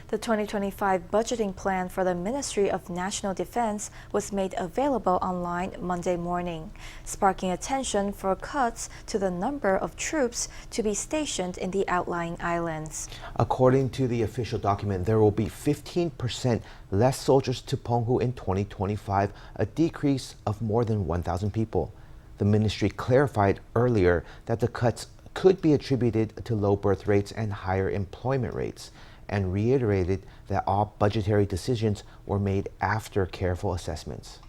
The 2025 budgeting plan for the Ministry of National Defense was made available online Monday morning, sparking attention for cuts to the number of troops to be stationed in the outlying islands. According to the official document, there will be 15% less soldiers to Penghu in 2025, a decrease of more than 1,000 people. The ministry clarified earlier that the cuts could be attributed to low birth rates and higher employment rates, and reiterated that all budgetary decisions were made after careful assessments.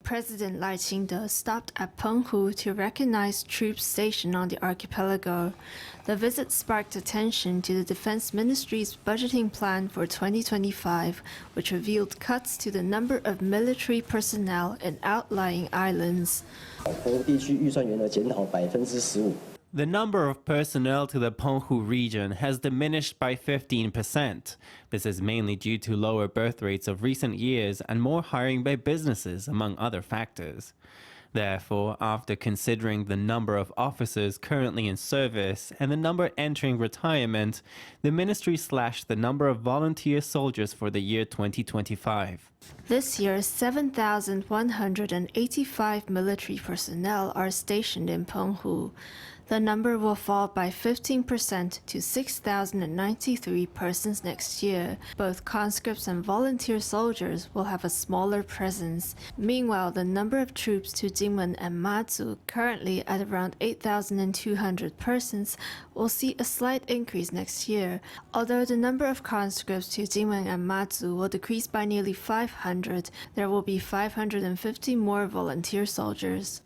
President Lai-Ching-te stopped at Penghu to recognize troops stationed on the archipelago. The visit sparked attention to the Defense Ministry's budgeting plan for 2025, which revealed cuts to the number of military personnel in outlying islands. The number of personnel to the Penghu region has diminished by 15%. This is mainly due to lower birth rates of recent years and more hiring by businesses, among other factors. Therefore, after considering the number of officers currently in service and the number entering retirement, the ministry slashed the number of volunteer soldiers for the year 2025. This year, 7,185 military personnel are stationed in Penghu. The number will fall by 15% to 6,093 persons next year. Both conscripts and volunteer soldiers will have a smaller presence. Meanwhile, the number of troops to Jinmen and Mazu, currently at around 8,200 persons, will see a slight increase next year. Although the number of conscripts to Jinmen and Mazu will decrease by nearly 500, there will be 550 more volunteer soldiers.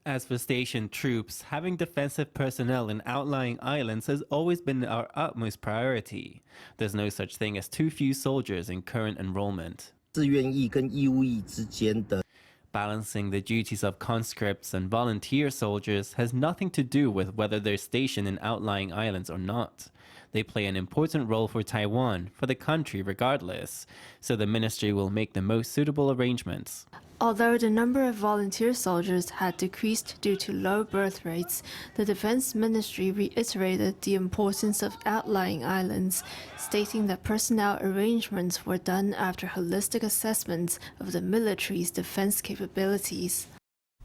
As for stationed troops, having defensive personnel in outlying islands has always been our utmost priority. There's no such thing as too few soldiers in current enrollment. Balancing the duties of conscripts and volunteer soldiers has nothing to do with whether they're stationed in outlying islands or not. They play an important role for Taiwan, for the country regardless, so the ministry will make the most suitable arrangements. Although the number of volunteer soldiers had decreased due to low birth rates, the Defense Ministry reiterated the importance of outlying islands, stating that personnel arrangements were done after holistic assessments of the military's defense capabilities.